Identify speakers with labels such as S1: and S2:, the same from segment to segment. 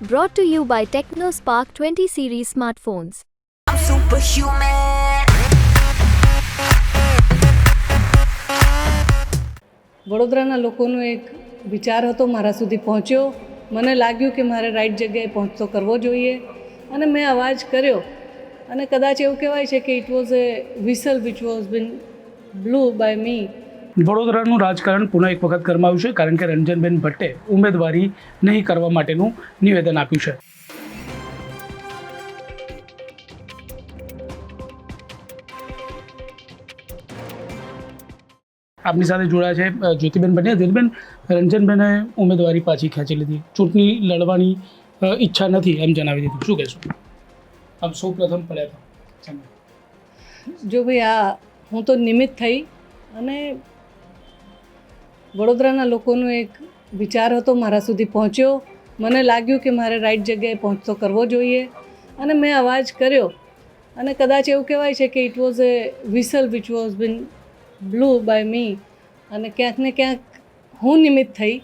S1: Brought to you by TechnoSpark 20 series smartphones.
S2: I'm superhuman.
S3: વડોદરાના લોકોનો એક વિચાર હતો, મારા સુધી પહોંચ્યો. મને લાગ્યું કે મારે રાઈટ જગ્યાએ પહોંચતો કરવો જોઈએ અને મેં અવાજ કર્યો. અને કદાચ એવું કહેવાય છે કે it was a whistle which was been blew by me.
S4: વડોદરાનું રાજકારણ પુનઃ એક વખત ગરમાયું છે, કારણ કે રંજનબેન ભટ્ટે ઉમેદવારી નહીં કરવા માટેનું નિવેદન આપ્યું છે. આપની સાથે જોડાયા છે જ્યોતિબેન ભટ્ટિયા. જ્યોતિબેન, રંજનબેને ઉમેદવારી પાછી ખેંચી લીધી, ચૂંટણી લડવાની ઈચ્છા નથી એમ જણાવી દીધું, શું કહેશો? આમ સૌ પ્રથમ પડ્યા હતા.
S3: જો ભાઈ, હું તો નિમિત્ત થઈ અને વડોદરાના લોકોનો એક વિચાર હતો, મારા સુધી પહોંચ્યો. મને લાગ્યું કે મારે રાઈટ જગ્યાએ પહોંચતો કરવો જોઈએ અને મેં અવાજ કર્યો. અને કદાચ એવું કહેવાય છે કે it was a whistle which was been blew by me. અને ક્યાંક ને ક્યાંક હું નિમિત્ત થઈ,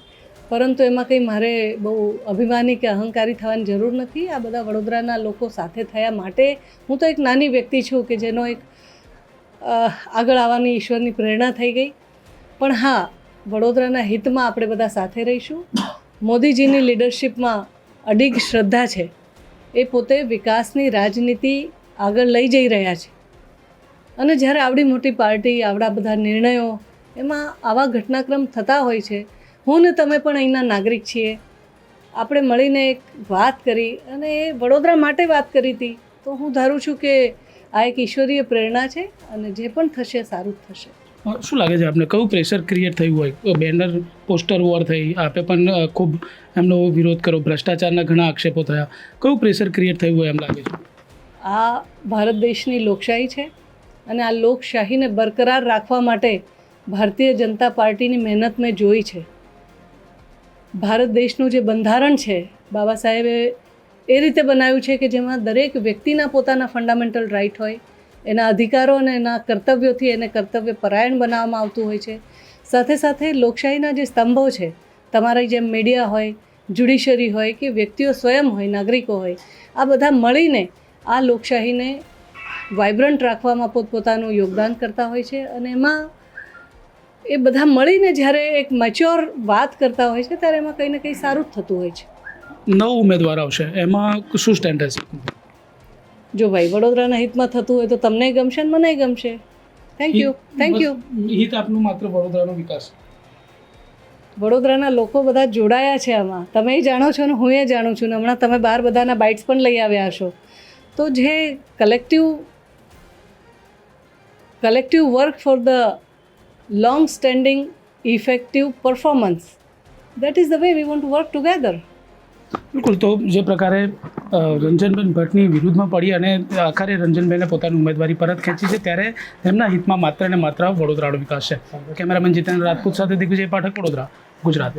S3: પરંતુ એમાં કંઈ મારે બહુ અભિમાની કે અહંકારી થવાની જરૂર નથી. આ બધા વડોદરાના લોકો સાથે થયા માટે હું તો એક નાની વ્યક્તિ છું કે જેનો એક આગળ આવવાની ઈશ્વરની પ્રેરણા થઈ ગઈ. પણ હા, વડોદરાના હિતમાં આપણે બધા સાથે રહીશું. મોદીજીની લીડરશિપમાં અડીગ શ્રદ્ધા છે. એ પોતે વિકાસની રાજનીતિ આગળ લઈ જઈ રહ્યા છે. અને જ્યારે આવડી મોટી પાર્ટી, આવડા બધા નિર્ણયો, એમાં આવા ઘટનાક્રમ થતા હોય છે. હું ને તમે પણ અહીંના નાગરિક છીએ. આપણે મળીને એક વાત કરી અને એ વડોદરા માટે વાત કરી હતી. તો હું ધારું છું કે આ એક ઈશ્વરીય પ્રેરણા છે અને જે પણ થશે સારું જ થશે.
S4: શું લાગે છે આપને, કયું પ્રેશર ક્રિએટ થયું હોય? બેનર પોસ્ટર વોર થઈ, આપે પણ ખૂબ એમનો વિરોધ કર્યો, ભ્રષ્ટાચારના ઘણા આક્ષેપો થયા. કયું પ્રેશર ક્રિએટ થયું હોય એમ લાગે છે?
S3: આ ભારત દેશની લોકશાહી છે અને આ લોકશાહીને બરકરાર રાખવા માટે ભારતીય જનતા પાર્ટીની મહેનત મેં જોઈ છે. ભારત દેશનું જે બંધારણ છે, બાબા સાહેબે એ રીતે બનાવ્યું છે કે જેમાં દરેક વ્યક્તિના પોતાના ફંડામેન્ટલ રાઇટ હોય, એના અધિકારો અને એના કર્તવ્યોથી એને કર્તવ્ય પરાયણ બનાવવામાં આવતું હોય છે. સાથે સાથે લોકશાહીના જે સ્તંભો છે, તમારી જેમ મીડિયા હોય, જ્યુડિશરી હોય કે વ્યક્તિઓ સ્વયં હોય, નાગરિકો હોય, આ બધા મળીને આ લોકશાહીને વાઇબ્રન્ટ રાખવામાં પોતપોતાનું યોગદાન કરતા હોય છે. અને એમાં એ બધા મળીને જ્યારે એક મેચ્યોર વાત કરતા હોય છે ત્યારે એમાં કંઈ ને કંઈ સારું જ થતું હોય છે.
S4: 9 ઉમેદવાર આવશે, એમાં શું સ્ટેન્ડ રહેશે?
S3: જો ભાઈ, વડોદરાના હિતમાં થતું હોય તો તમને ગમશે ને મને ગમશે. Thank you.
S4: હિત આપનું માત્ર વડોદરાનો વિકાસ.
S3: વડોદરાના લોકો બધા જોડાયા છે આમાં, તમે જાણો છો ને હું એ જાણું છું ને હમણાં તમે બહાર બધાના બાઇટ્સ પણ લઈ આવ્યા હશો. તો જે collective work for the long standing effective performance, that is the way we want to work together.
S4: બિલકુલ. તો જે પ્રકારે રંજનબેન ભટ્ટની વિરુદ્ધમાં પડી અને આખરે રંજનબેને પોતાની ઉમેદવારી પરત ખેંચી છે, ત્યારે તેમના હિતમાં માત્ર ને માત્ર વડોદરાનો વિકાસ છે. કેમેરામેન જીતેન્દ્ર રાજપૂત સાથે દિગ્વિજય પાઠક, વડોદરા, ગુજરાત.